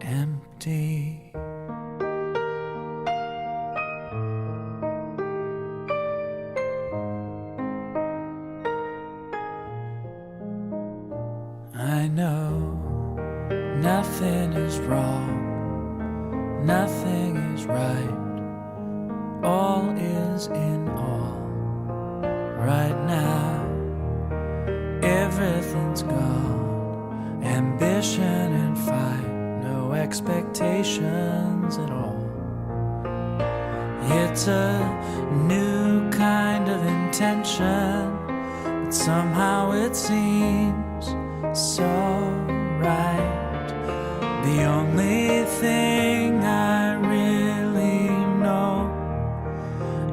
empty. I know nothing is wrong, nothing is right, all is in all. Right now, everything's gone, ambition and fight, no expectations at all. It's a new kind of intention, but somehow it seems so right. The only thing I really know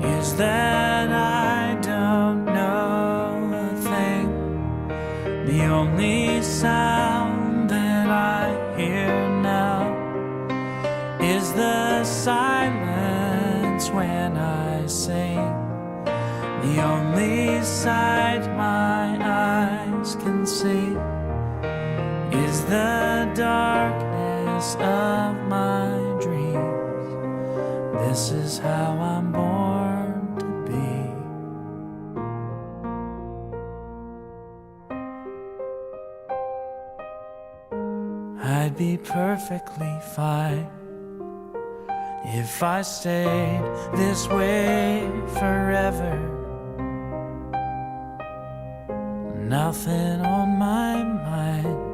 is that I don't know a thing. The only sound that I hear now is the silence when I sing. The only sight my eyes can see is the darkness of my dreams. This is how I'm born to be. I'd be perfectly fine if I stayed this way forever. Nothing on my mind,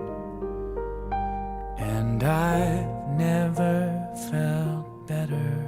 and I've never felt better.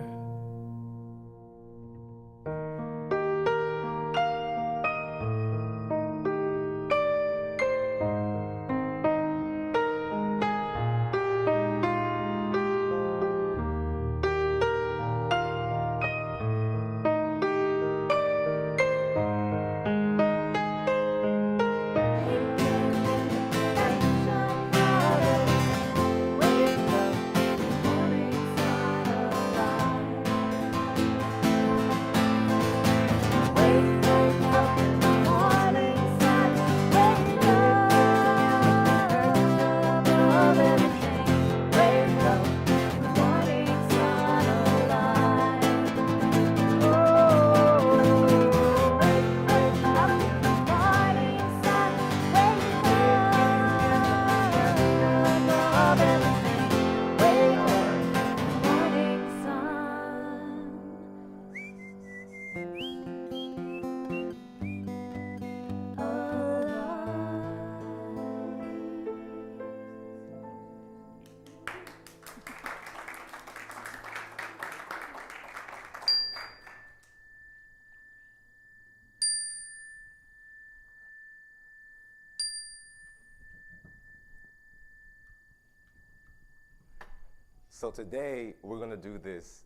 So today, we're gonna do this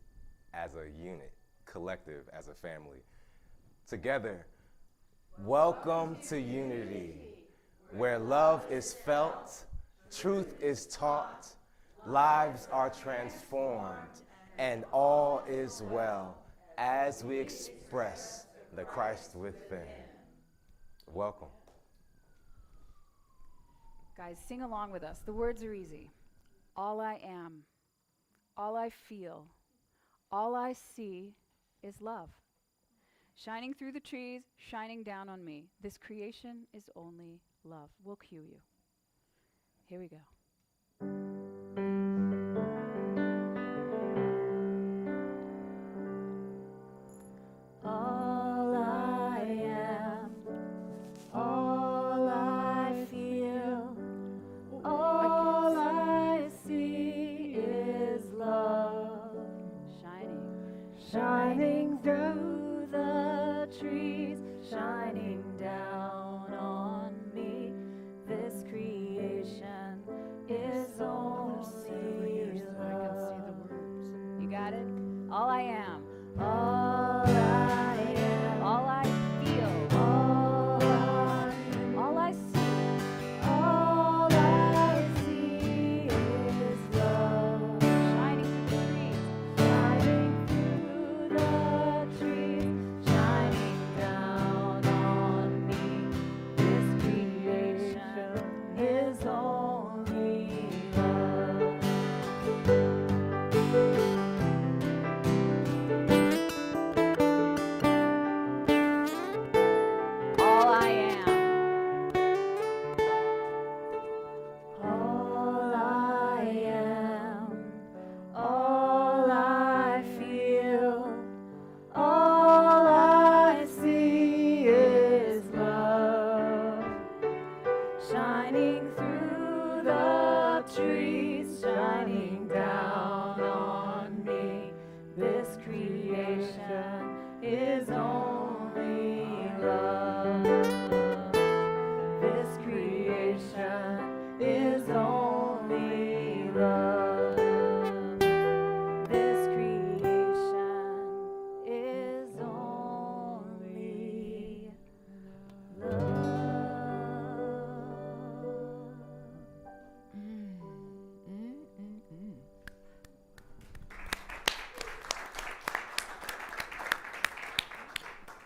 as a unit, collective, as a family. Together, welcome to unity, where love is felt, truth is taught, lives are transformed, and all is well as we express the Christ within. Welcome. Guys, sing along with us. The words are easy. All I am, all I feel, all I see is love. Shining through the trees, shining down on me. This creation is only love. We'll cue you. Here we go. All I am, all I feel, all I see is love. Shining through the trees, shining down on me. This creation is only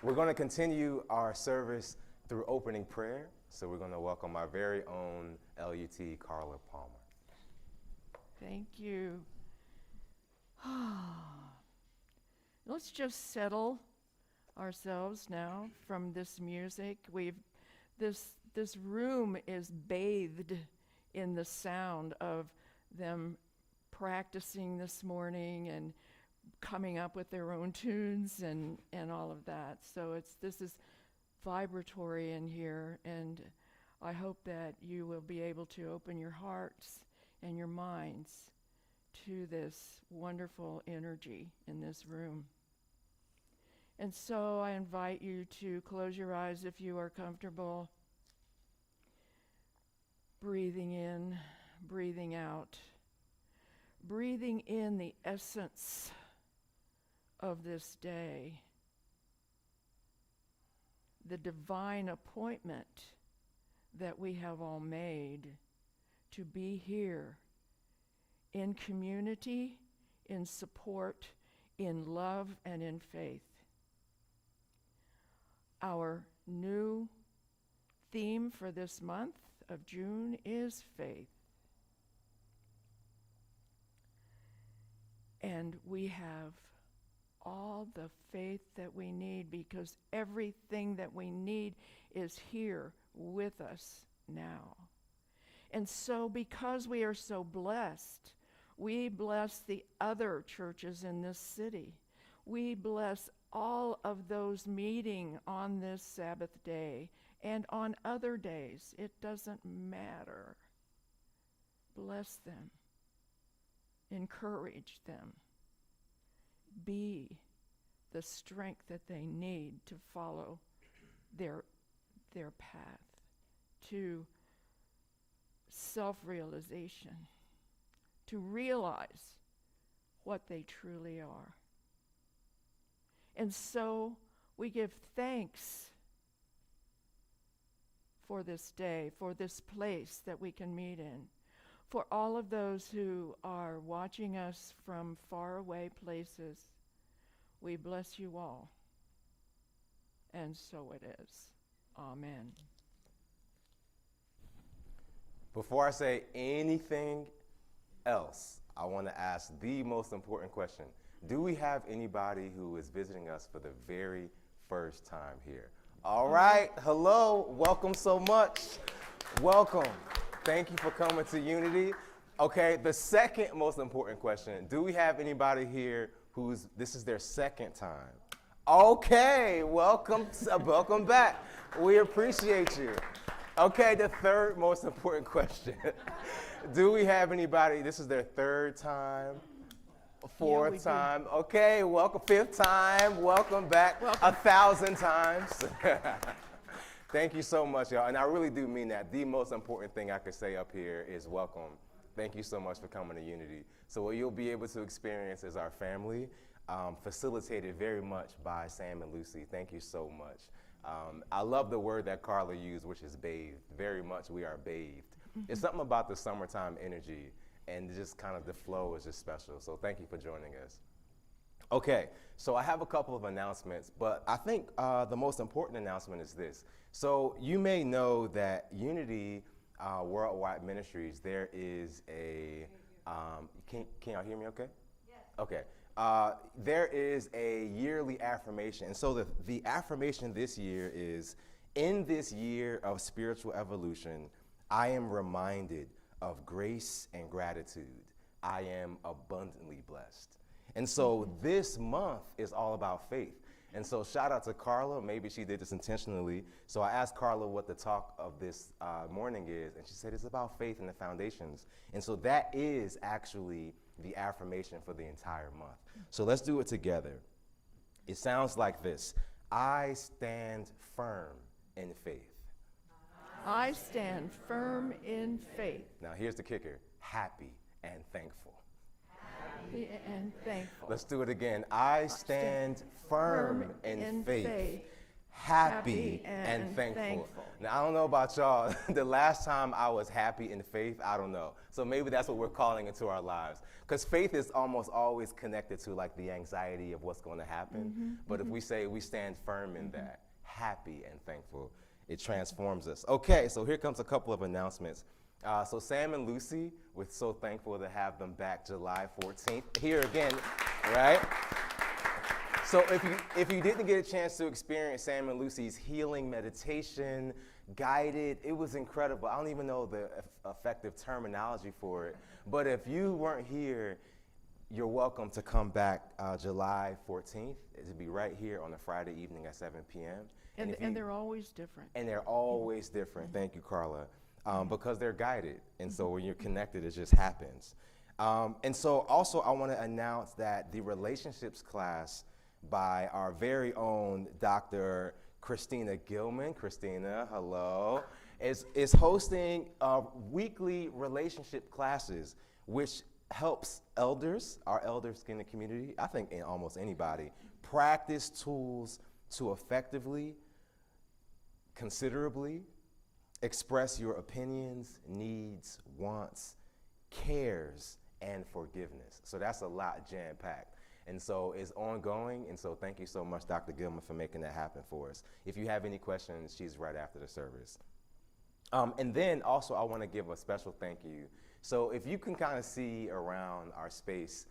We're going to continue our service through opening prayer. So we're going to welcome our very own LUT, Carla Palmer. Thank you. Let's just settle ourselves now from this music. This room is bathed in the sound of them practicing this morning and coming up with their own tunes and all of that. So this is vibratory in here, and I hope that you will be able to open your hearts and your minds to this wonderful energy in this room. And so I invite you to close your eyes if you are comfortable. Breathing in, breathing out. Breathing in the essence of this day. The divine appointment that we have all made to be here in community, in support, in love, and in faith. Our new theme for this month of June is faith. And we have all the faith that we need, because everything that we need is here with us now. And so because we are so blessed, we bless the other churches in this city. We bless all of those meeting on this Sabbath day and on other days. It doesn't matter. Bless them. Encourage them. Be the strength that they need to follow their path to self-realization, to realize what they truly are. And so we give thanks for this day, for this place that we can meet in, for all of those who are watching us from faraway places. We bless you all. And so it is. Amen. Before I say anything else, I want to ask the most important question. Do we have anybody who is visiting us for the very first time here? All right. Hello. Welcome so much. Welcome. Thank you for coming to Unity. Okay, the second most important question. Do we have anybody here this is their second time? Okay, welcome back. We appreciate you. Okay, the third most important question. Do we have anybody, this is their third time, fourth time? Do. Okay, welcome, fifth time, welcome back. Welcome. 1,000 times. Thank you so much, y'all, and I really do mean that. The most important thing I could say up here is welcome. Thank you so much for coming to Unity. So what you'll be able to experience is our family, facilitated very much by Sam and Lucy. Thank you so much. I love the word that Carla used, which is bathed. Very much we are bathed. It's something about the summertime energy, and just kind of the flow is just special. So thank you for joining us. Okay, so I have a couple of announcements, but I think the most important announcement is this. So you may know that Unity Worldwide Ministries, there is a, can y'all hear me okay? Yes. Okay. There is a yearly affirmation. And so the affirmation this year is, in this year of spiritual evolution, I am reminded of grace and gratitude. I am abundantly blessed. And so this month is all about faith. And so shout out to Carla. Maybe she did this intentionally. So I asked Carla what the talk of this morning is, and she said it's about faith and the foundations. And so that is actually the affirmation for the entire month. So let's do it together. It sounds like this. I stand firm in faith. I stand firm in faith. Now here's the kicker. Happy and thankful. Happy and thankful. Let's do it again. I stand firm in faith. happy, Happy and and thankful. thankful. Now, I don't know about y'all. The last time I was happy in faith, I don't know. So maybe that's what we're calling into our lives. Because faith is almost always connected to like the anxiety of what's going to happen. But if we say we stand firm in that, happy and thankful, it transforms us. Okay, so here comes a couple of announcements. So Sam and Lucy, we're so thankful to have them back July 14th. Here again, right? So if you didn't get a chance to experience Sam and Lucy's healing meditation, guided, it was incredible. I don't even know the effective terminology for it. But if you weren't here, you're welcome to come back July 14th. It'll be right here on a Friday evening at 7 p.m. And they're always different. And they're always different. Thank you, Carla. Because they're guided. And so when you're connected, it just happens. And so also I want to announce that the relationships class by our very own Dr. Christina Gilman, Christina, hello, is hosting weekly relationship classes, which helps elders, our elders in the community, I think in almost anybody, practice tools to effectively, considerably express your opinions, needs, wants, cares, and forgiveness. So that's a lot jam-packed. And so it's ongoing, and so thank you so much, Dr. Gilman, for making that happen for us. If you have any questions, she's right after the service. And then also I want to give a special thank you. So if you can kind of see around our space,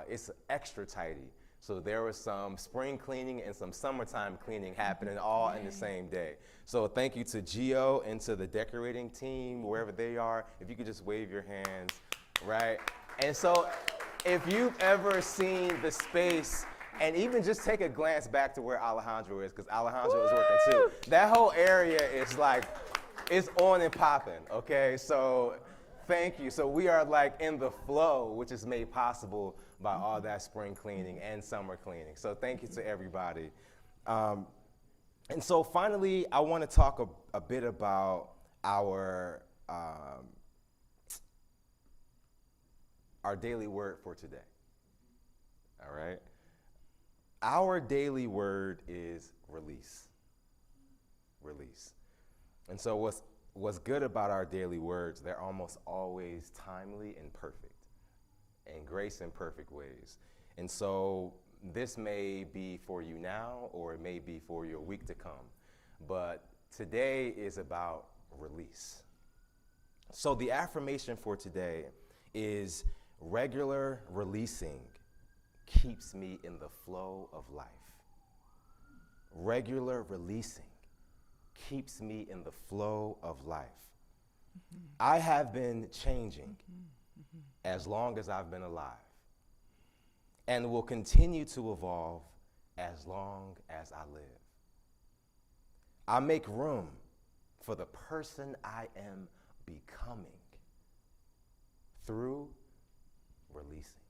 it's extra tidy. So there was some spring cleaning and some summertime cleaning happening all in the same day. So thank you to Gio and to the decorating team, wherever they are. If you could just wave your hands, right? And so if you've ever seen the space, and even just take a glance back to where Alejandro is, because Alejandro is working too. That whole area is like, it's on and popping, okay? So thank you. So we are like in the flow, which is made possible by all that spring cleaning and summer cleaning. So thank you to everybody. And so finally, I want to talk a bit about our daily word for today, all right? Our daily word is release, release. And so what's good about our daily words, they're almost always timely and perfect, and grace in perfect ways. And so this may be for you now, or it may be for your week to come, but today is about release. So the affirmation for today is regular releasing keeps me in the flow of life. Regular releasing keeps me in the flow of life. I have been changing as long as I've been alive, and will continue to evolve as long as I live. I make room for the person I am becoming through releasing,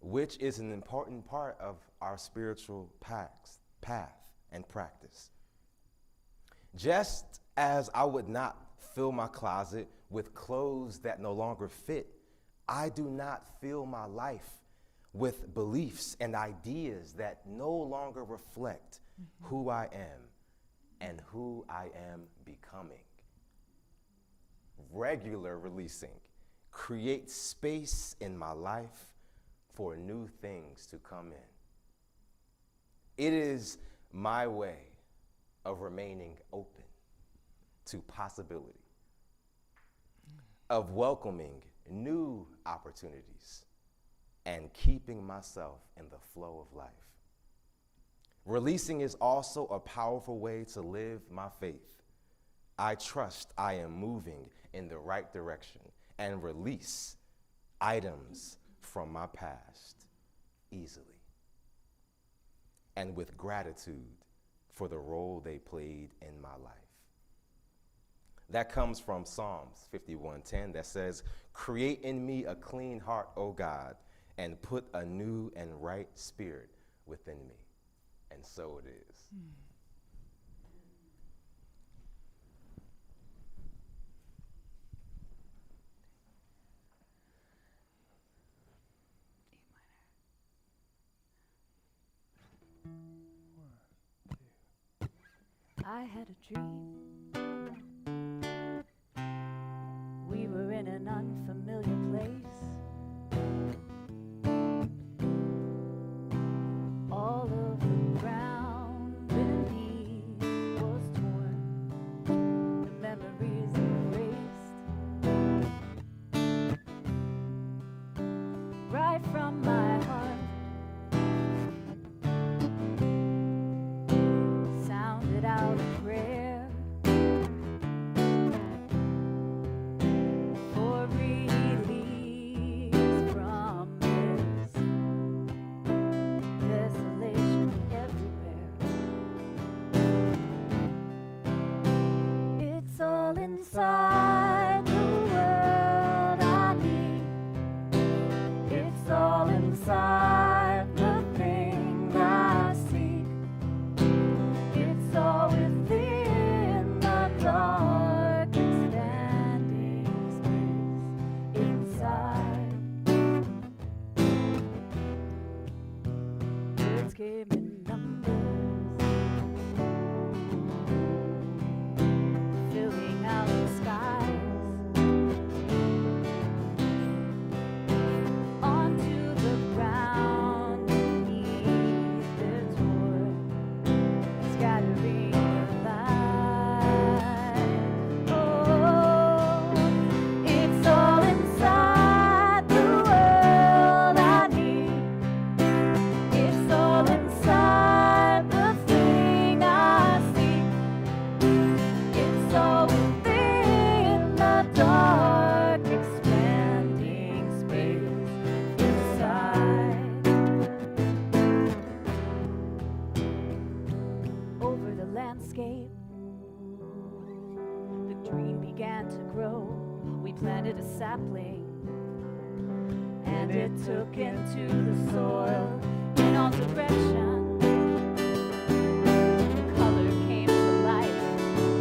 which is an important part of our spiritual path and practice. Just as I would not fill my closet with clothes that no longer fit, I do not fill my life with beliefs and ideas that no longer reflect who I am and who I am becoming. Regular releasing creates space in my life for new things to come in. It is my way of remaining open to possibility, of welcoming new opportunities, and keeping myself in the flow of life. Releasing is also a powerful way to live my faith. I trust I am moving in the right direction and release items from my past easily and with gratitude for the role they played in my life. That comes from Psalms 51:10 that says, "Create in me a clean heart, O God, and put a new and right spirit within me." And so it is. I had a dream. We were in an unfamiliar place. All of the ground beneath was torn, the memories erased right from my heart. Sounded out a prayer for release from this desolation everywhere. It's all inside the world I need. It's all inside the thing I seek. It's all within the dark expanding space inside. Words gave me numbers, filling out the skies. Onto the ground beneath their toy, scattering the light. Oh, it's all inside the world I need. It's all inside the thing I seek. It's all within the dark expanding space inside. Over the landscape, the dream began to grow. We planted a sapling, and it took into the soil in all directions. The color came to life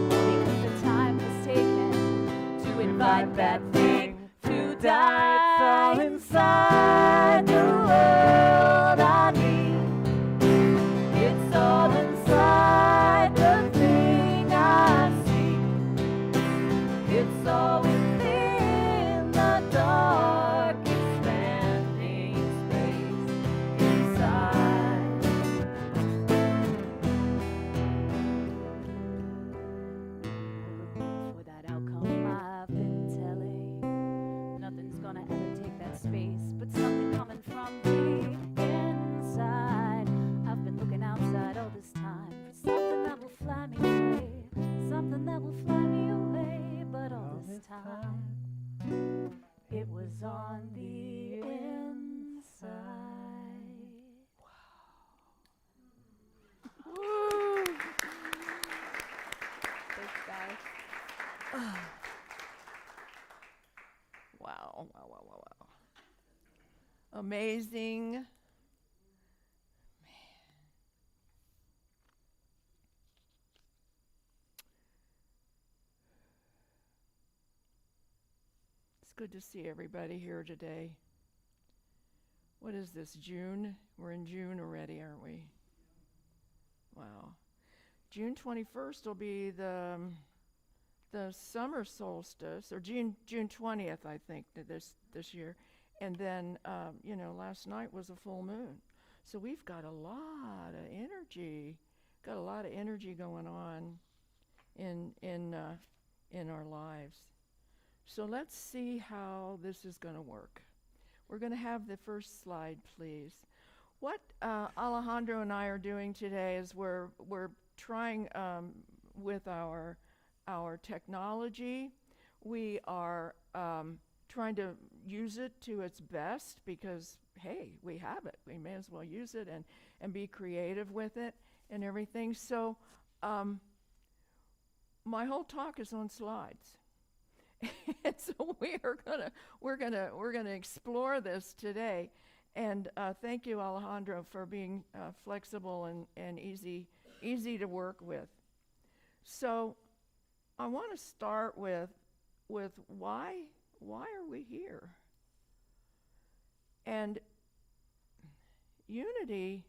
because the time was taken to invite that thing to die. It's all inside the world I need. It's all inside the thing I seek. It's all within the dark expanding space inside. For that outcome I've been telling, nothing's gonna ever take that space, but something coming from the inside. I've been looking outside all this time for something that will fly me away, something that will fly me away, but all this time it was on the inside. Woo! Thanks, guys. Wow, wow, wow, wow, wow. Amazing. Man. It's good to see everybody here today. What is this, June? We're in June already, aren't we? Wow. June 21st will be the summer solstice, or June 20th, I think, this year. And then, last night was a full moon. So we've got a lot of energy, going on in our lives. So let's see how this is going to work. We're going to have the first slide, please. What Alejandro and I are doing today is we're trying with our technology. We are trying to use it to its best because, hey, we have it. We may as well use it and be creative with it and everything. So my whole talk is on slides. And so we're gonna explore this today, and thank you, Alejandro, for being flexible and easy to work with. So I want to start with why are we here? And unity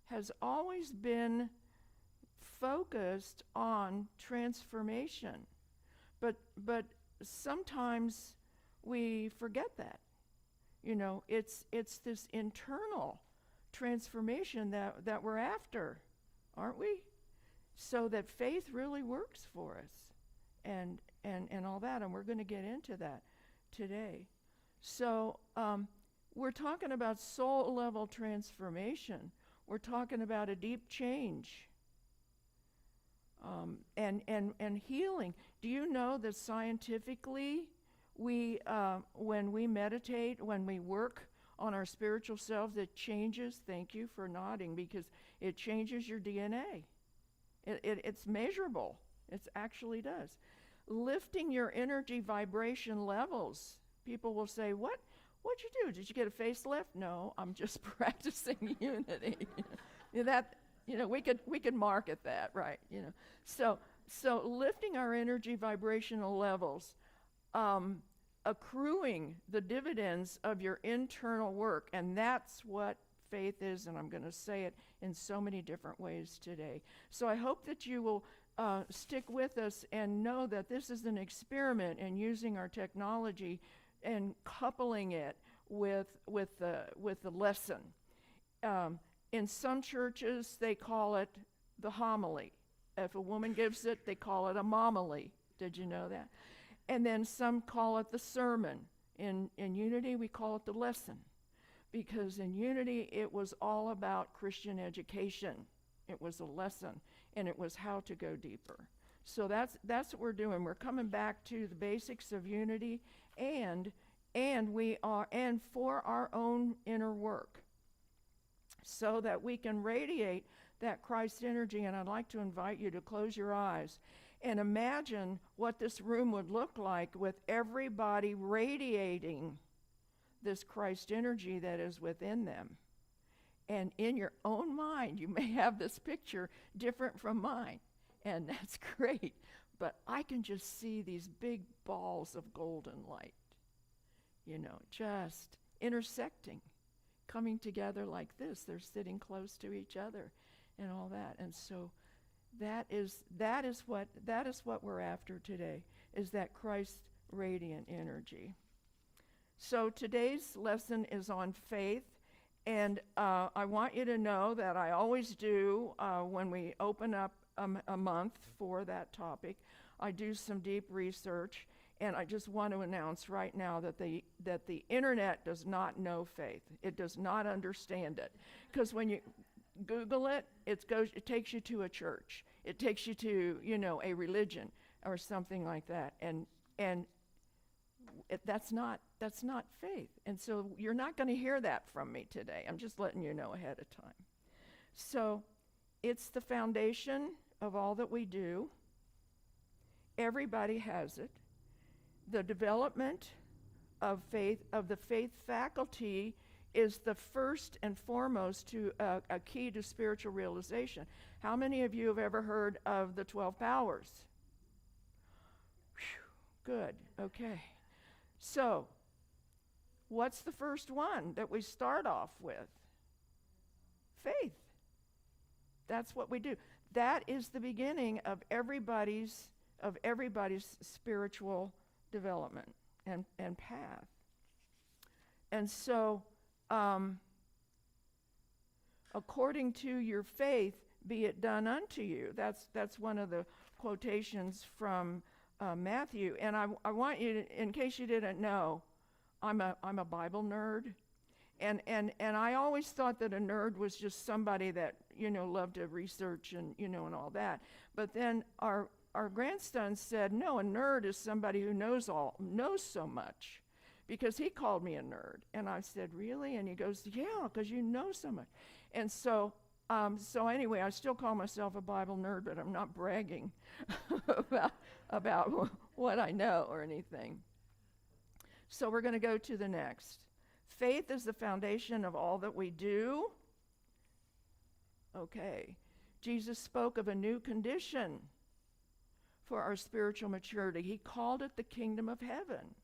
has always been focused on transformation. But sometimes we forget that. You know, it's this internal transformation that we're after, aren't we? So that faith really works for us and all that, and we're going to get into that today. So we're talking about soul level transformation. We're talking about a deep change and healing. Do you know that scientifically we when we meditate, when we work on our spiritual selves, it changes, thank you for nodding, because it changes your DNA. It's measurable. It actually does. Lifting your energy vibration levels. People will say, what'd you do? Did you get a facelift? No, I'm just practicing unity. We could market that, right? So lifting our energy vibrational levels, accruing the dividends of your internal work, and that's what faith is, and I'm going to say it in so many different ways today. So I hope that you will stick with us and know that this is an experiment in using our technology and coupling it with the lesson. In some churches, they call it the homily. If a woman gives it, they call it a momily. Did you know that? And then some call it the sermon. In Unity, we call it the lesson. Because in Unity, it was all about Christian education. It was a lesson, and it was how to go deeper. So that's what we're doing. We're coming back to the basics of Unity, and for our own inner work, so that we can radiate that Christ energy. And I'd like to invite you to close your eyes and imagine what this room would look like with everybody radiating this Christ energy that is within them. And in your own mind, you may have this picture different from mine, and that's great. But I can just see these big balls of golden light, just intersecting, coming together like this. They're sitting close to each other and all that. And so that is what we're after today, is that Christ radiant energy. So today's lesson is on faith, and I want you to know that I always do, when we open up a month for that topic, I do some deep research, and I just want to announce right now that the internet does not know faith. It does not understand it, because when you Google it, it takes you to a church. It takes you to, a religion or something like that, and that's not faith. And so you're not going to hear that from me today. I'm just letting you know ahead of time. So it's the foundation of all that we do. Everybody has it. The development of faith, of the faith faculty, is the first and foremost to a key to spiritual realization. How many of you have ever heard of the 12 powers? Whew, good, okay. So, what's the first one that we start off with? Faith. That's what we do. That is the beginning of everybody's spiritual development and path. And so, according to your faith, be it done unto you. That's one of the quotations from Matthew. And I want you to, in case you didn't know, I'm a Bible nerd, and I always thought that a nerd was just somebody that loved to research and and all that. But then our grandson said, no, a nerd is somebody who knows so much, because he called me a nerd, and I said, really? And he goes, yeah, because you know so much. And so anyway, I still call myself a Bible nerd, but I'm not bragging about what I know or anything. So we're going to go to the next. Faith is the foundation of all that we do. Okay. Jesus spoke of a new condition for our spiritual maturity. He called it the kingdom of heaven.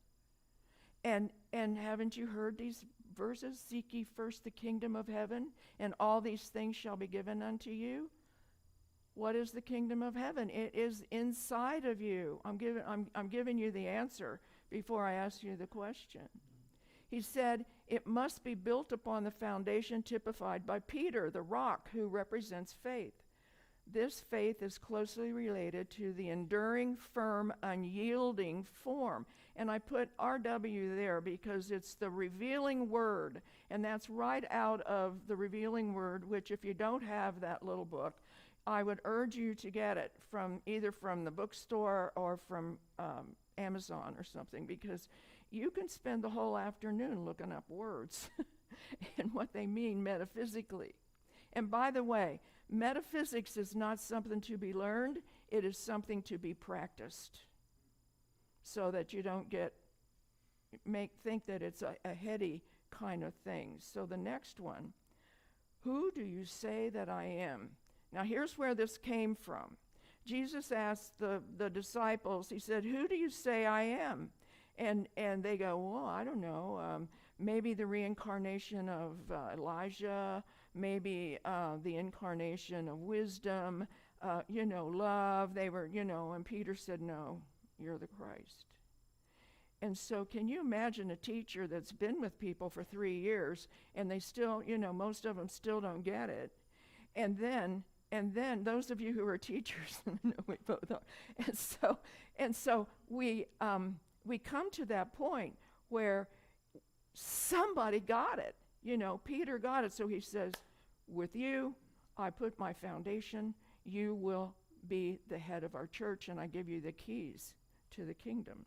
And haven't you heard these verses? Seek ye first the kingdom of heaven, and all these things shall be given unto you. What is the kingdom of heaven? It is inside of you. I'm giving you the answer before I ask you the question. He said it must be built upon the foundation typified by Peter, the rock, who represents faith. This faith is closely related to the enduring, firm, unyielding form. And I put RW there because it's the revealing word. And that's right out of the revealing word, which if you don't have that little book, I would urge you to get it from either from the bookstore or from Amazon or something, because you can spend the whole afternoon looking up words and what they mean metaphysically. And by the way, metaphysics is not something to be learned, it is something to be practiced, so that you don't think that it's a heady kind of thing. So the next one, who do you say that I am? Now here's where this came from. Jesus asked the disciples, he said, who do you say I am? And they go, well, I don't know, maybe the reincarnation of Elijah, maybe the incarnation of wisdom, love. They were, and Peter said, no, you're the Christ. And so can you imagine a teacher that's been with people for 3 years and they still, most of them still don't get it. And then those of you who are teachers, no, we both are. And so we come to that point where somebody got it. Peter got it. So he says, with you, I put my foundation. You will be the head of our church, and I give you the keys to the kingdom.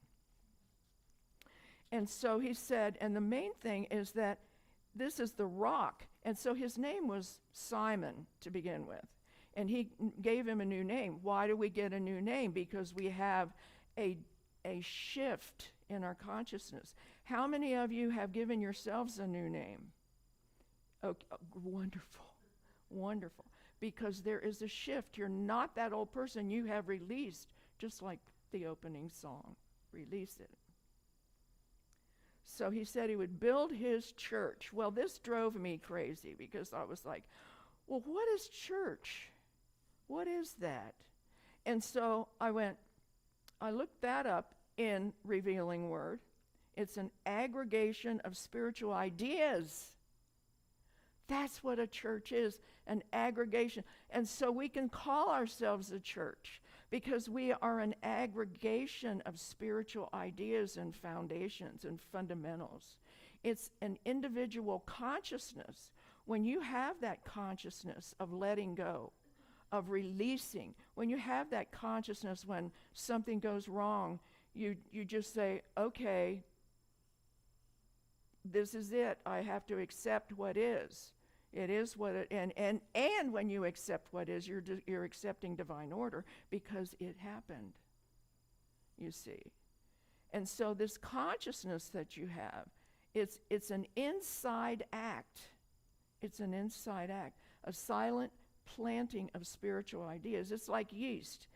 And so he said, and the main thing is that this is the rock. And so his name was Simon to begin with. And he gave him a new name. Why do we get a new name? Because we have a shift in our consciousness. How many of you have given yourselves a new name? Okay, wonderful, wonderful. Because there is a shift. You're not that old person. You have released, just like the opening song, release it. So he said he would build his church. Well, this drove me crazy because I was like, well, what is church? What is that? And so I looked that up in Revealing Word. It's an aggregation of spiritual ideas. That's what a church is, an aggregation. And so we can call ourselves a church because we are an aggregation of spiritual ideas and foundations and fundamentals. It's an individual consciousness. When you have that consciousness of letting go, of releasing, when you have that consciousness when something goes wrong, you just say, okay, this is it. I have to accept what is. It is what it, and when you accept what is, you're accepting divine order because it happened, you see. And so this consciousness that you have, it's an inside act. It's an inside act, a silent planting of spiritual ideas. It's like yeast.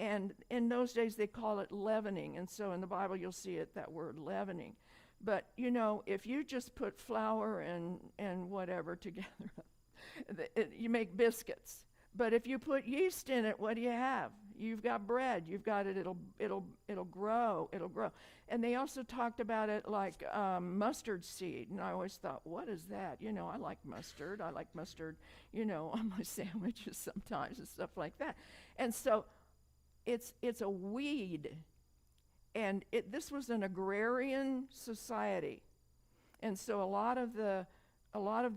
And in those days they call it leavening. And so in the Bible you'll see it, that word leavening. But if you just put flour and whatever together, you make biscuits. But if you put yeast in it, what do you have? You've got bread. You've got it. It'll grow. It'll grow. And they also talked about it like mustard seed. And I always thought, what is that? I like mustard. I like mustard, on my sandwiches sometimes and stuff like that. And so it's a weed. And this was an agrarian society. And so a lot of the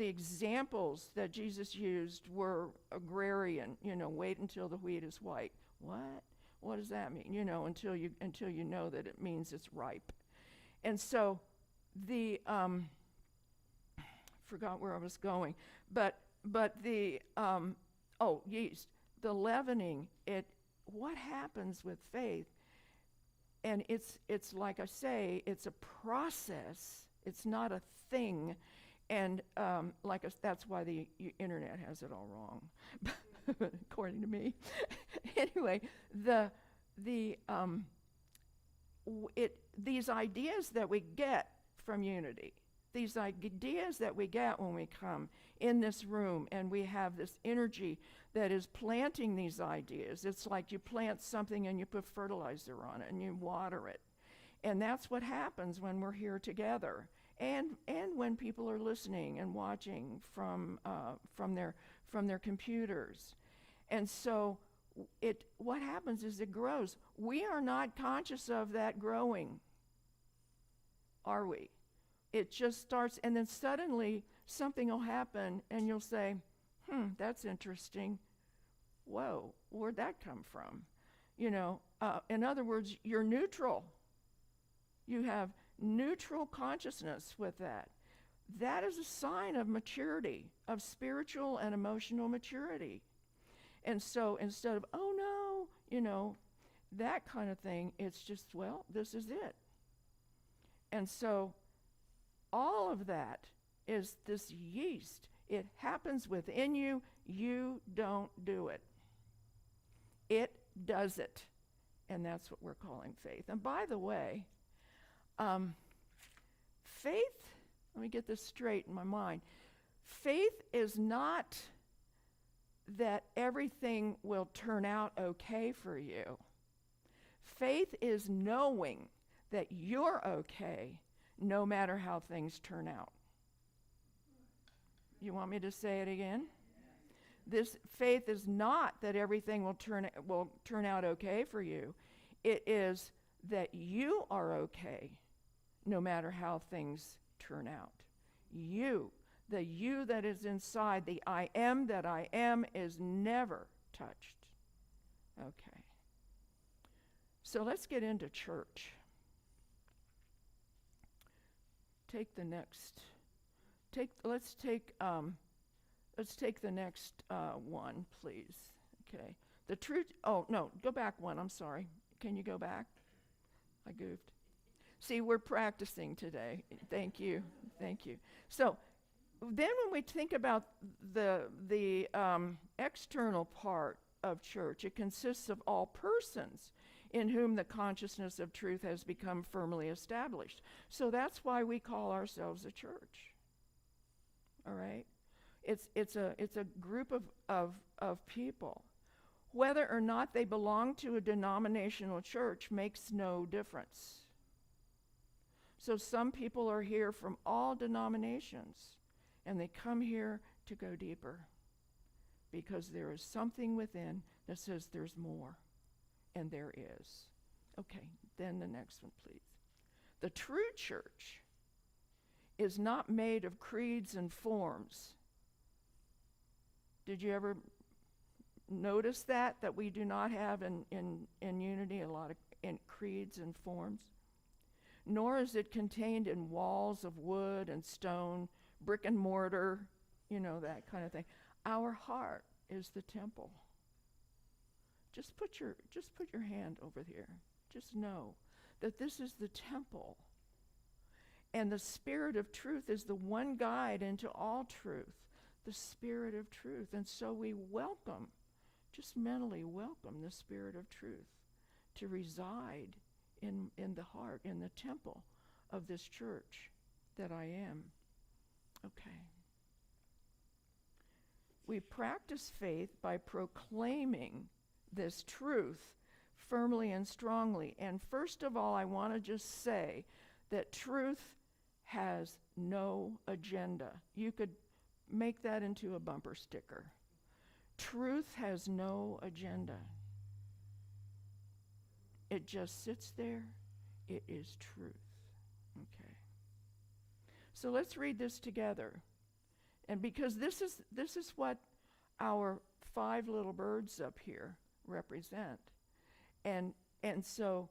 examples that Jesus used were agrarian, wait until the wheat is white. What does that mean? Until you know that it means it's ripe. And so forgot where I was going, but the yeast, the leavening, what happens with faith? And it's like I say, it's a process. It's not a thing. And that's why the internet has it all wrong, according to me. Anyway, these ideas that we get from unity, these ideas that we get when we come in this room and we have this energy that is planting these ideas. It's like you plant something and you put fertilizer on it and you water it. And that's what happens when we're here together. And when people are listening and watching from their computers. And so what happens is it grows. We are not conscious of that growing, are we? It just starts, and then suddenly something will happen, and you'll say, that's interesting. Whoa, where'd that come from? In other words, you're neutral. You have neutral consciousness with that. That is a sign of maturity, of spiritual and emotional maturity. And so instead of, oh no, that kind of thing, it's just, well, this is it. And so all of that is this yeast. It happens within you. You don't do it. It does it. And that's what we're calling faith. And by the way, faith, let me get this straight in my mind. Faith is not that everything will turn out okay for you. Faith is knowing that you're okay no matter how things turn out. You want me to say it again? This faith is not that everything will turn out okay for you. It is that you are okay no matter how things turn out. The you that is inside, the I am that I am, is never touched. Okay. So let's get into church. Let's take the next one, please. Okay. The truth. Oh no, go back one. I'm sorry. Can you go back? I goofed. See, we're practicing today. Thank you. So then when we think about the external part of church, it consists of all persons in whom the consciousness of truth has become firmly established. So that's why we call ourselves a church. All right? It's a group of people. Whether or not they belong to a denominational church makes no difference. So some people are here from all denominations, and they come here to go deeper because there is something within that says there's more, and there is. Okay, then the next one, please. The true church is not made of creeds and forms. Did you ever notice that we do not have in unity a lot of creeds and forms? Nor is it contained in walls of wood and stone, brick and mortar, that kind of thing. Our heart is the temple. Just put your hand over here. Just know that this is the temple. And the Spirit of truth is the one guide into all truth, the Spirit of truth. And so we just mentally welcome the Spirit of truth to reside in the heart, in the temple of this church that I am. Okay. We practice faith by proclaiming this truth firmly and strongly. And first of all, I want to just say that truth has no agenda. You could make that into a bumper sticker. Truth has no agenda. It just sits there. It is truth. Okay. So let's read this together. And because this is what our 5 little birds up here represent. And so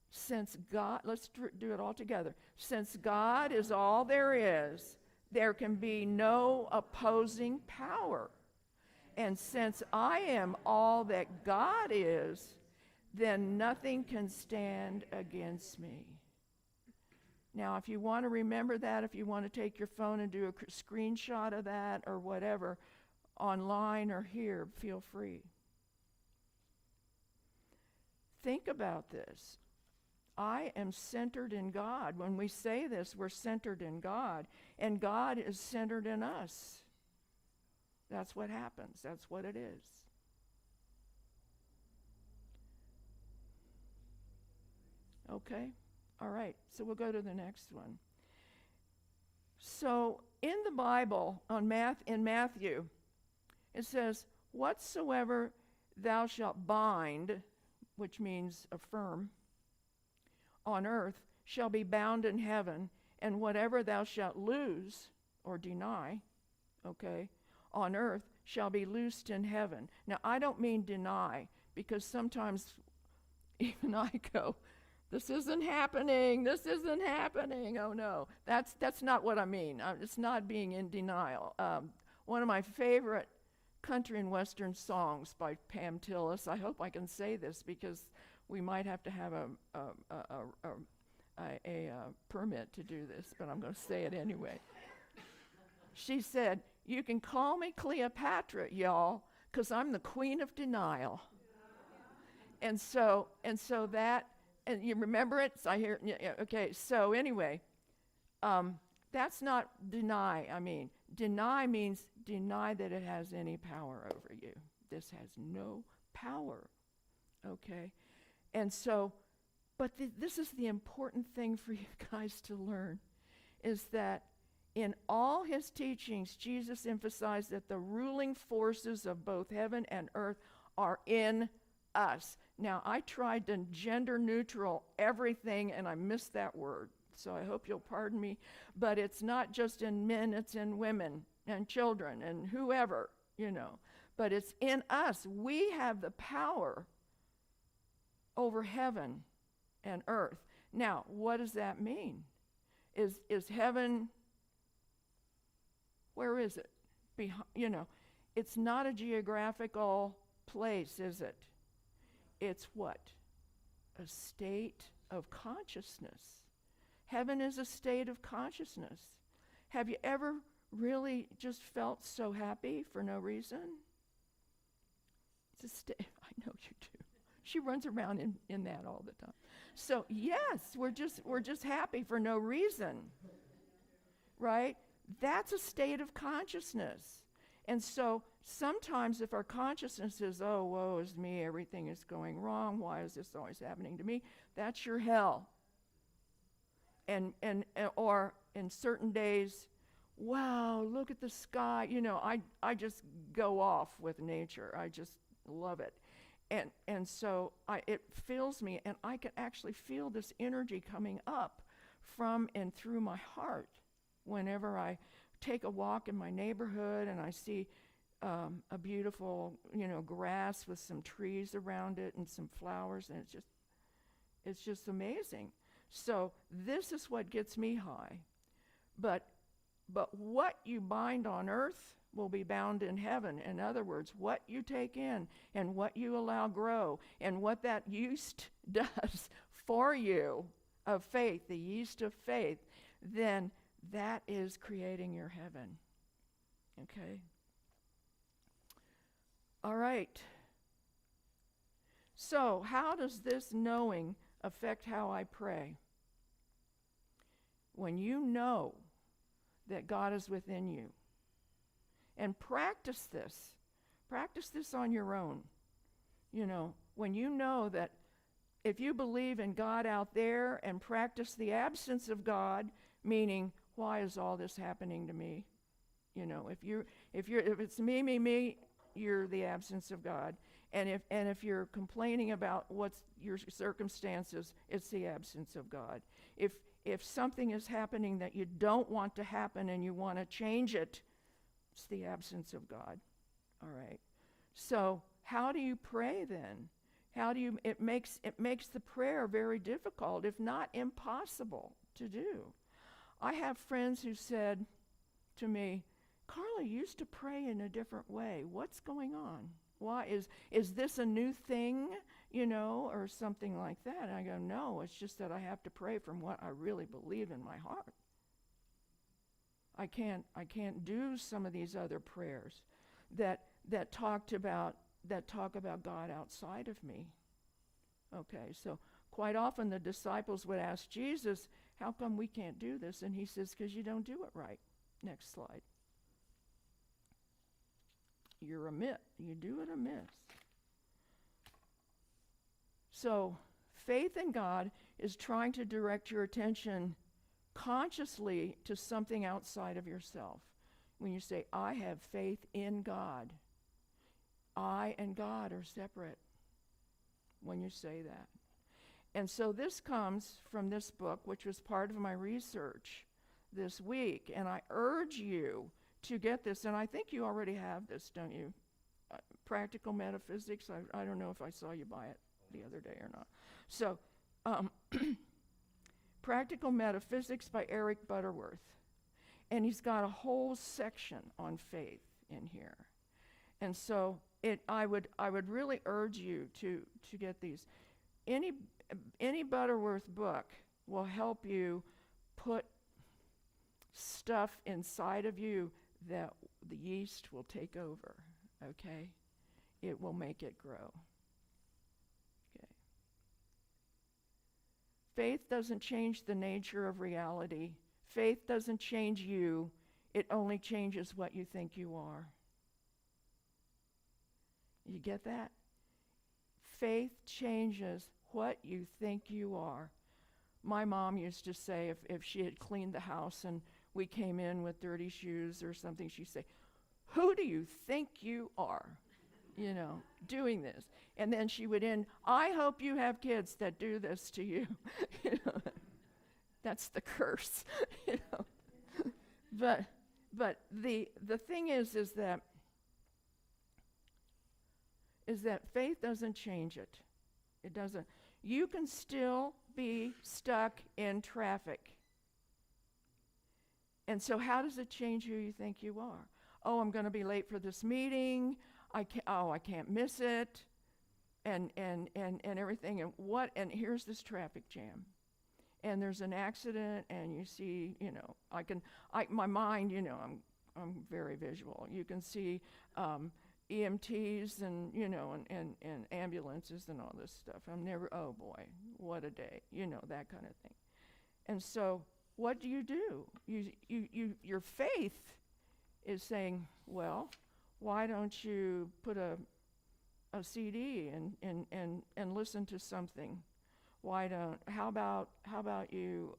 since God, let's do it all together. Since God is all there is, there can be no opposing power. And since I am all that God is, then nothing can stand against me. Now, if you want to remember that, if you want to take your phone and do a screenshot of that or whatever, online or here, feel free. Think about this. I am centered in God. When we say this, we're centered in God, and God is centered in us. That's what happens. That's what it is. Okay? All right. So we'll go to the next one. So in the Bible, in Matthew, it says, whatsoever thou shalt bind, which means affirm, on earth shall be bound in heaven, and whatever thou shalt loose or deny, okay, on earth shall be loosed in heaven. Now, I don't mean deny, because sometimes even I go, this isn't happening, oh no. That's not what I mean. It's not being in denial. One of my favorite country and western songs by Pam Tillis, I hope I can say this because we might have to have a permit to do this, but I'm going to say it anyway. She said, you can call me Cleopatra, y'all, because I'm the queen of denial. And so that, and you remember it? So I hear, yeah, okay, so anyway, that's not deny. I mean, deny means deny that it has any power over you. This has no power, okay? And so, but this is the important thing for you guys to learn, is that in all his teachings, Jesus emphasized that the ruling forces of both heaven and earth are in us. Now, I tried to gender neutral everything, and I missed that word, so I hope you'll pardon me. But it's not just in men, it's in women and children and whoever, you know. But it's in us. We have the power over heaven and earth. Now, what does that mean? Is heaven, where is it? You know, it's not a geographical place, is it? It's what? A state of consciousness. Heaven is a state of consciousness. Have you ever really just felt so happy for no reason? It's a state. I know you do. She runs around in that all the time. So yes, we're just happy for no reason, right? That's a state of consciousness. And so sometimes if our consciousness is, oh, woe is me, everything is going wrong, why is this always happening to me? That's your hell. And or in certain days, wow, look at the sky. You know, I just go off with nature. I just love it. And so it fills me, and I can actually feel this energy coming up from and through my heart whenever I take a walk in my neighborhood and I see a beautiful, you know, grass with some trees around it and some flowers, and it's just amazing. So this is what gets me high. But what you bind on earth will be bound in heaven. In other words, what you take in and what you allow grow and what that yeast does for you of faith, the yeast of faith, then that is creating your heaven. Okay? All right. So, how does this knowing affect how I pray? When you know that God is within you, and practice this on your own. You know, when you know that if you believe in God out there and practice the absence of God, meaning, why is all this happening to me? You know, if it's me, you're the absence of God. And if you're complaining about what's your circumstances, it's the absence of God. If something is happening that you don't want to happen and you want to change it, it's the absence of God. All right. So how do you pray then? It makes the prayer very difficult, if not impossible to do. I have friends who said to me, Carla used to pray in a different way. What's going on? Why is this a new thing, you know, or something like that? And I go, no, it's just that I have to pray from what I really believe in my heart. I can't do some of these other prayers that talk about God outside of me. Okay, so quite often the disciples would ask Jesus, how come we can't do this? And he says, because you don't do it right. Next slide. You do it amiss. So faith in God is trying to direct your attention consciously to something outside of yourself. When you say, I have faith in God, I and God are separate when you say that. And so this comes from this book, which was part of my research this week. And I urge you to get this. And I think you already have this, don't you? Practical Metaphysics. I don't know if I saw you buy it the other day or not. So, Practical Metaphysics by Eric Butterworth. And he's got a whole section on faith in here. And so I would really urge you to get these. Any Butterworth book will help you put stuff inside of you that the yeast will take over, okay? It will make it grow. Okay. Faith doesn't change the nature of reality. Faith doesn't change you. It only changes what you think you are. You get that? Faith changes what you think you are. My mom used to say if she had cleaned the house and we came in with dirty shoes or something, she'd say, who do you think you are, doing this? And then she would end, I hope you have kids that do this to you. That's the curse. But the thing is that faith doesn't change it. It doesn't. You can still be stuck in traffic. And so how does it change who you think you are? Oh, I'm going to be late for this meeting. I can't miss it. And everything. And here's this traffic jam. And there's an accident, and you see, my mind, I'm very visual. You can see EMTs and ambulances and all this stuff. Oh boy, what a day, that kind of thing. And so what do? Your faith is saying, well, why don't you put a CD and listen to something? How about you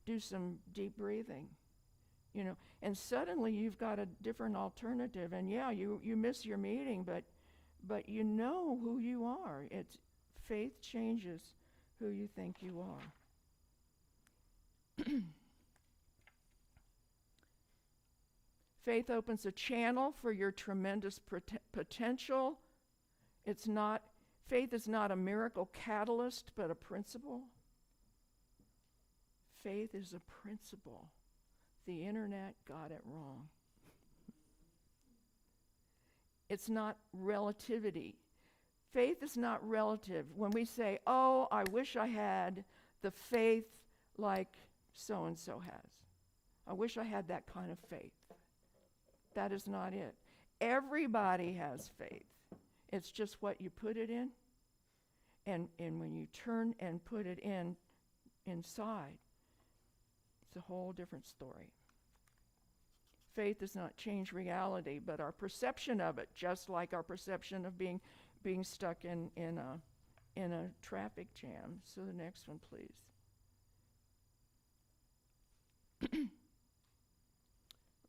do some deep breathing? And suddenly you've got a different alternative. And yeah, you miss your meeting, but you know who you are. Faith changes who you think you are. Faith opens a channel for your tremendous potential. Faith is not a miracle catalyst, but a principle. Faith is a principle. The internet got it wrong. It's not relativity. Faith is not relative. When we say, oh, I wish I had the faith like so-and-so has. I wish I had that kind of faith. That is not it. Everybody has faith. It's just what you put it in. And when you turn and put it inside, it's a whole different story. Faith does not change reality, but our perception of it, just like our perception of being stuck in a traffic jam. So the next one, please.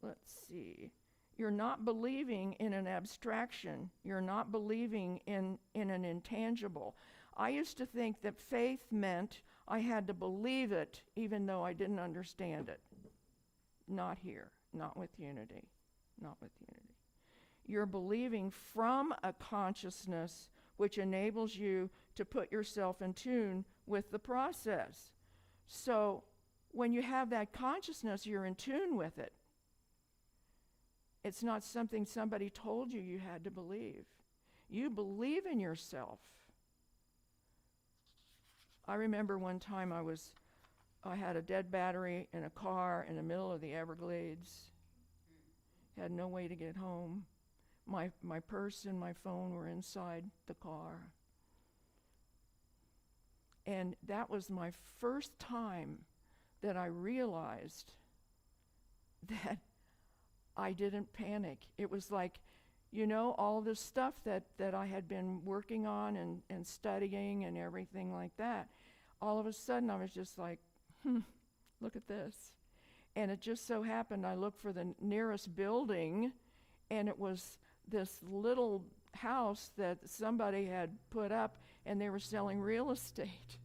Let's see. You're not believing in an abstraction. You're not believing in an intangible. I used to think that faith meant I had to believe it even though I didn't understand it. Not here. Not with unity. Not with unity. You're believing from a consciousness which enables you to put yourself in tune with the process. So when you have that consciousness, you're in tune with it. It's not something somebody told you had to believe. You believe in yourself. I remember one time I had a dead battery in a car in the middle of the Everglades. Had no way to get home. My purse and my phone were inside the car. And that was my first time that I realized that I didn't panic. It was like, all this stuff that I had been working on and studying and everything like that. All of a sudden, I was just like, look at this. And it just so happened I looked for the nearest building, and it was this little house that somebody had put up, and they were selling real estate.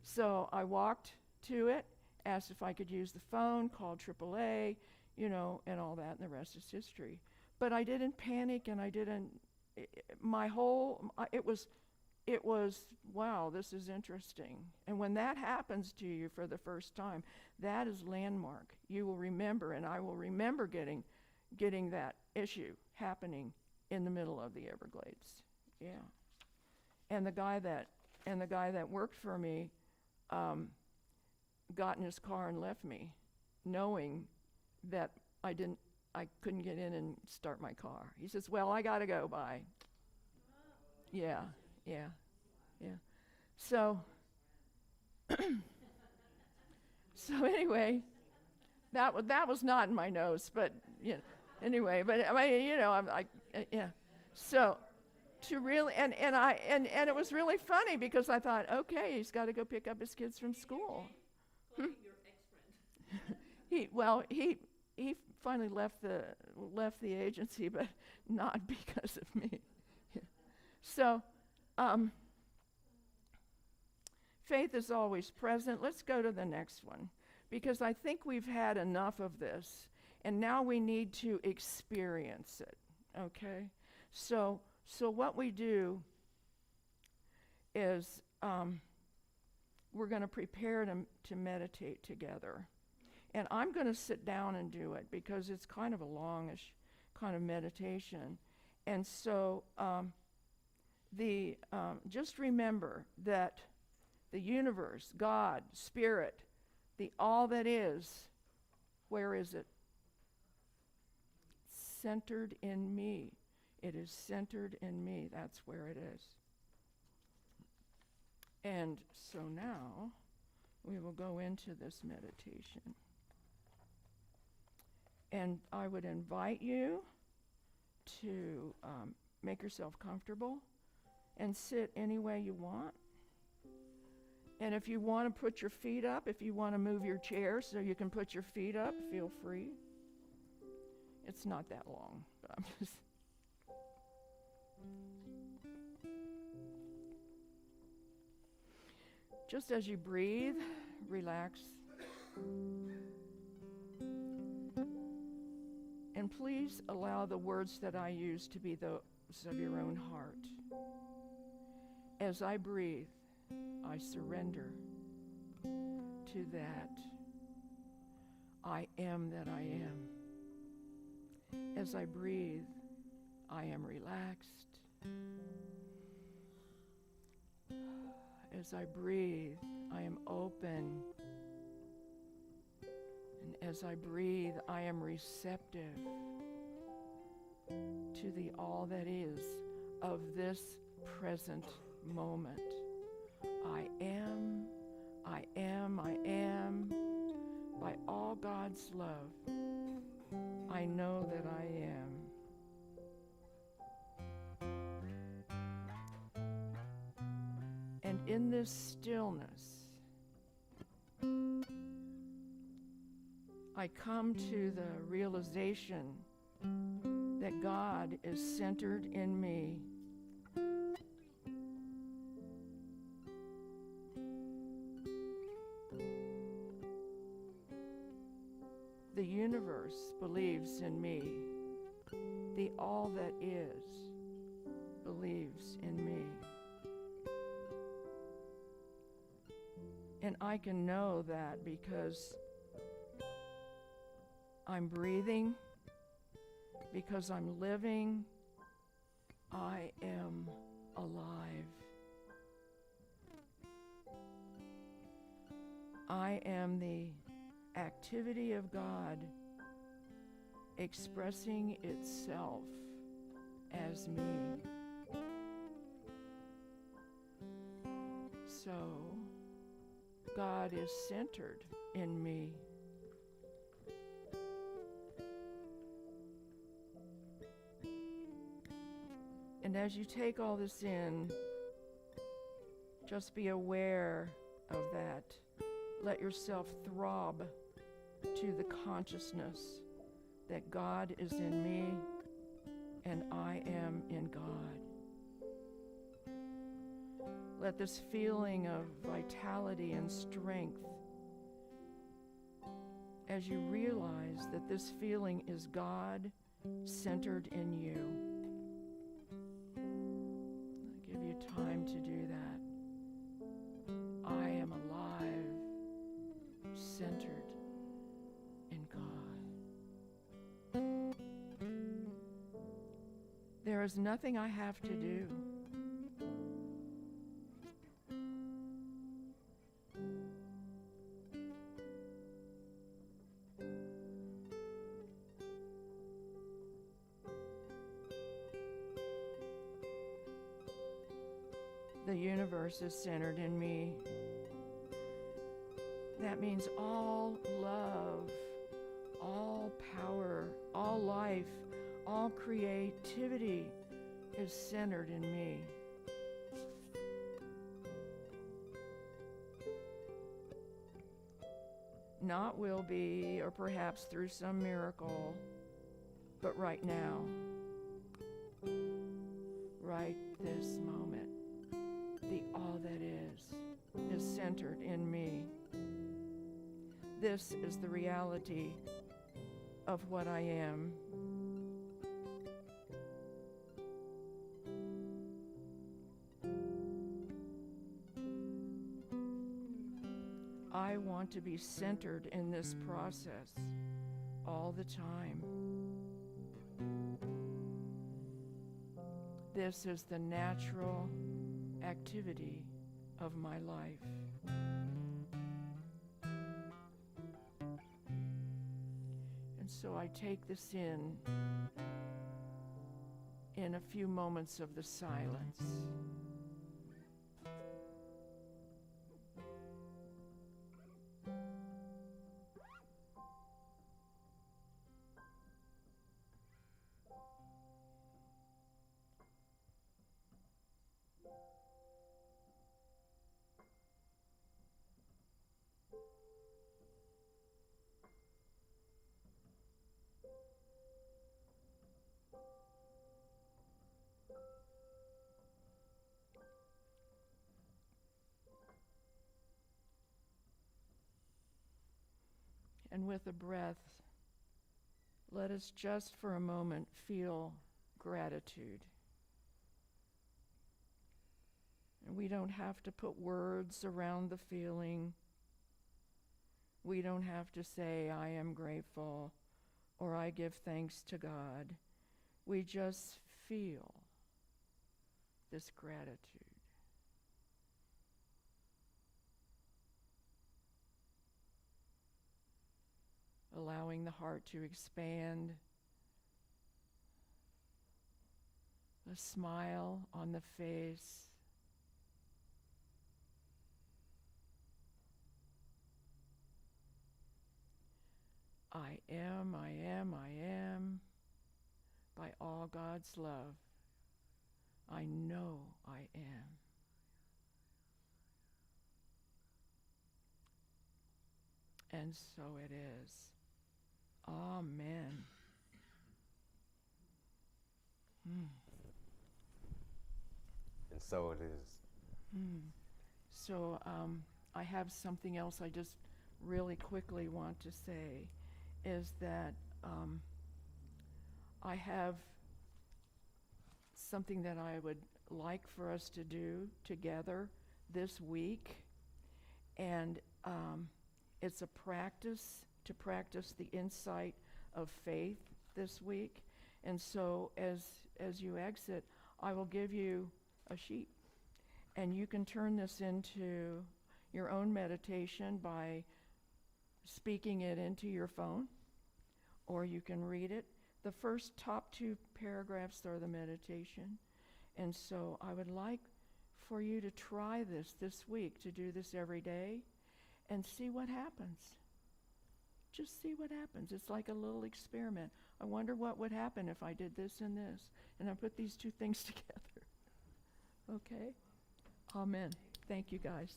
So I walked to it, asked if I could use the phone, called AAA, and all that, and the rest is history. But I didn't panic, and I didn't, it was, wow, this is interesting. And when that happens to you for the first time, that is landmark. You will remember, and I will remember getting that issue happening in the middle of the Everglades. Yeah. And the guy that worked for me got in his car and left me, knowing that I couldn't get in and start my car. He says, well, I gotta go, bye. Yeah. So, so anyway, that was not in my notes, but anyway, but I mean, yeah. So, to really, and it was really funny because I thought, okay, he's got to go pick up his kids from school. Your ex-friend. He finally left the agency, but not because of me. Yeah. So, faith is always present. Let's go to the next one, because I think we've had enough of this, and now we need to experience it, okay? So what we do is we're going to prepare to meditate together. And I'm going to sit down and do it because it's kind of a longish kind of meditation. And so just remember that the universe, God, Spirit, the all that is, where is it? Centered in me. It is centered in me. That's where it is. And so now we will go into this meditation. And I would invite you to make yourself comfortable and sit any way you want. And if you want to put your feet up, if you want to move your chair so you can put your feet up, feel free. It's not that long, but I'm just as you breathe, relax. And please allow the words that I use to be those of your own heart. As I breathe, I surrender to that I am that I am. As I breathe, I am relaxed. As I breathe, I am open. And as I breathe, I am receptive to the all that is of this present moment. I am, I am, I am. By all God's love, I know that I am. And in this stillness, I come to the realization that God is centered in me. The universe believes in me. The all that is believes in me. And I can know that because I'm breathing, because I'm living, I am alive. I am the activity of God expressing itself as me. so God is centered in me. And as you take all this in, just be aware of that. Let yourself throb to the consciousness that God is in me and I am in God. Let this feeling of vitality and strength, as you realize that this feeling is God centered in you. I'll give you time to do that. I am alive, centered in God. There is nothing I have to do. The universe is centered in me. That means all love, all power, all life, all creativity is centered in me. Not will be, or perhaps through some miracle, but right now, right this moment. The all that is centered in me. This is the reality of what I am. I want to be centered in this process all the time. This is the natural activity of my life. And so I take this in a few moments of the silence. And with a breath, let us just for a moment feel gratitude. And we don't have to put words around the feeling. We don't have to say, I am grateful, or I give thanks to God. We just feel this gratitude. Allowing the heart to expand, a smile on the face. I am, by all God's love. I know I am. And so it is. Amen. And so it is. So I have something else I just really quickly want to say, is that I have something that I would like for us to do together this week, and it's a practice to practice the insight of faith this week. And so as you exit, I will give you a sheet, and you can turn this into your own meditation by speaking it into your phone, or you can read it. The top 2 paragraphs are the meditation. And so I would like for you to try this week, to do this every day and see what happens. Just see what happens. It's like a little experiment. I wonder what would happen if I did this and this, and I put these two things together. Okay? Amen. Thank you, guys.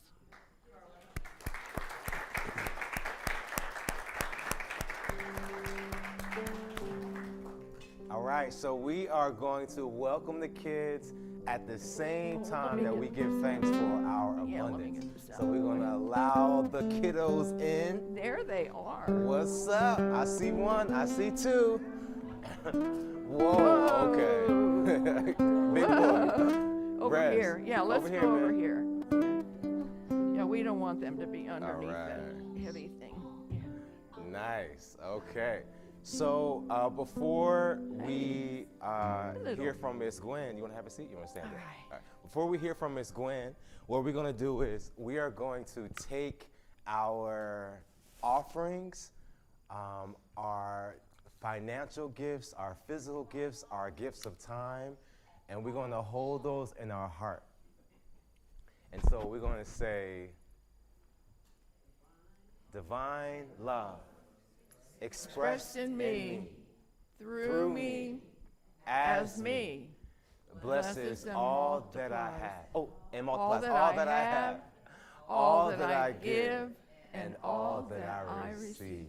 All right, so we are going to welcome the kids at the same time that we give thanks for our abundance. So we're going to allow the kiddos in. There they are. What's up? I see one, I see two. Whoa, okay. Big boy. Over Rez, here. Yeah, let's over here, go over man. here. Yeah, we don't want them to be underneath right. that heavy thing. Yeah. Nice, okay. So before we hear from Miss Gwen, you want to have a seat? You want to stand there? All right. Before we hear from Miss Gwen, what we're going to do is we are going to take our offerings, our financial gifts, our physical gifts, our gifts of time, and we're going to hold those in our heart. And so we're going to say, divine love expressed in me, through me, as me. Blesses all that I have. Oh, and multiplies all that I have, all that I give, and all that I receive.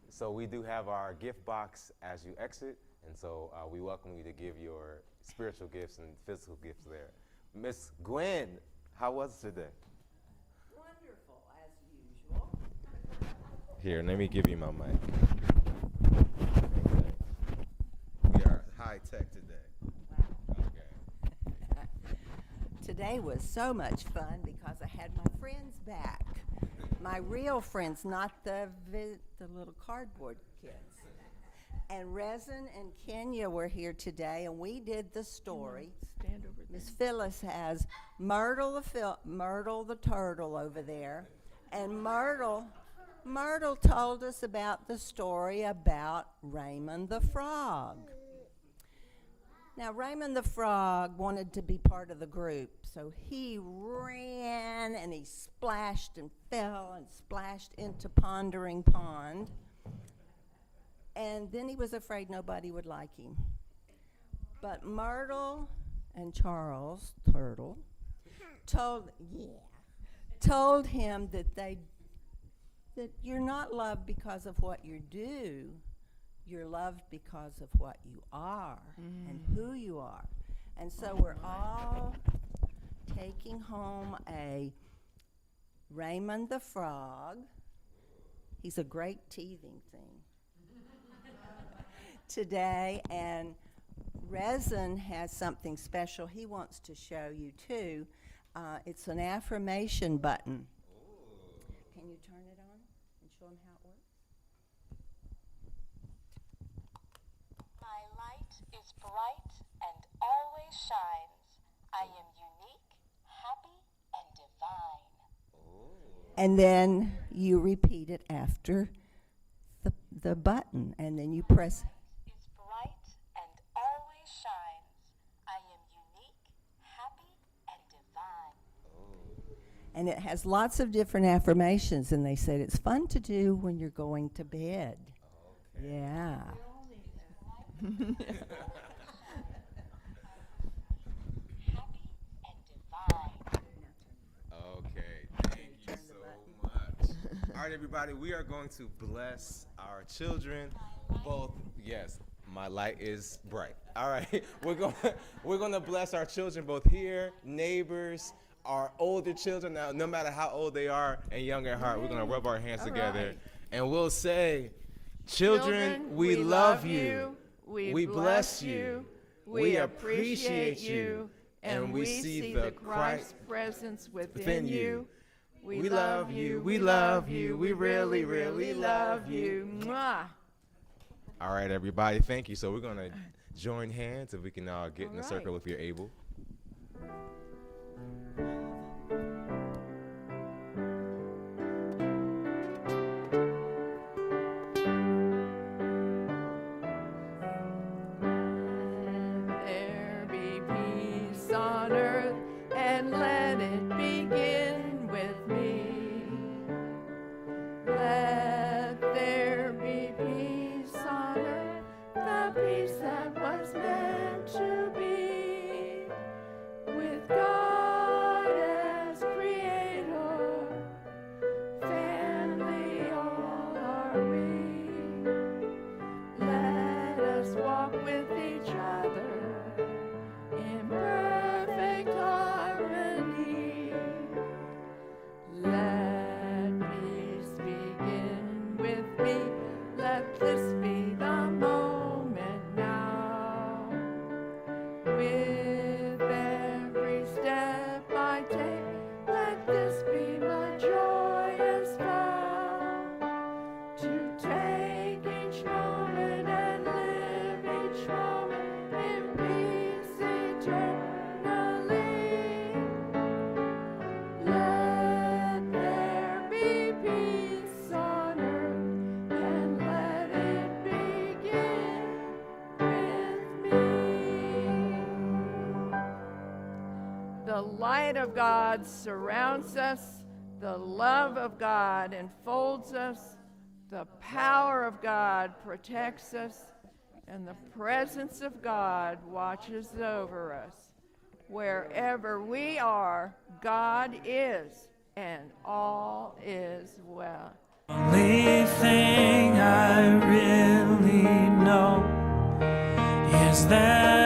So we do have our gift box as you exit, and so we welcome you to give your spiritual gifts and physical gifts there. Miss Gwen, how was it today? Wonderful, as usual. Here, let me give you my mic. Okay. We are high tech today. Okay. Today was so much fun because I had my friends back. My real friends, not the little cardboard kids. And Resin and Kenya were here today, and we did the story. Stand over there. Miss Phyllis has Myrtle the turtle over there, and Myrtle told us about the story about Raymond the frog. Now, Raymond the frog wanted to be part of the group, so he ran and he splashed and fell and splashed into Pondering Pond. And then he was afraid nobody would like him. But Myrtle and Charles Turtle told him that you're not loved because of what you do. You're loved because of what you are and who you are. And so we're all taking home a Raymond the Frog. He's a great teething thing. Today, and Resin has something special he wants to show you too. It's an affirmation button. Can you turn it on and show him how it works? My light is bright and always shines. I am unique, happy, and divine. And then you repeat it after the button, and then you press. Is bright and always shines. I am unique, happy, and divine. And it has lots of different affirmations, and they said it's fun to do when you're going to bed. Okay. Yeah. Happy and divine. Okay, thank you so much. All right, everybody, we are going to bless our children. Both, yes, my light is bright. All right, we're gonna bless our children both here, neighbors, our older children. Now, no matter how old they are and young at heart, we're gonna rub our hands together, and we'll say, "Children, we love you. We bless you. We appreciate you. And we see the Christ presence within you. We love you. We love you. We really, really love you." Mwah. All right, everybody. Thank you. So we're going to join hands if we can get in a circle if you're able. There be peace on earth and let walk with each other in perfect harmony. Let peace begin with me. Let this be the moment now. With every step I take, let this be my joyous vow. To take each moment and live each moment in peace eternally. Let there be peace on earth, and let it begin with me. The light of God surrounds us, the love of God enfolds us, the power of God protects us, and the presence of God watches over us. Wherever we are, God is, and all is well. Only thing I really know is that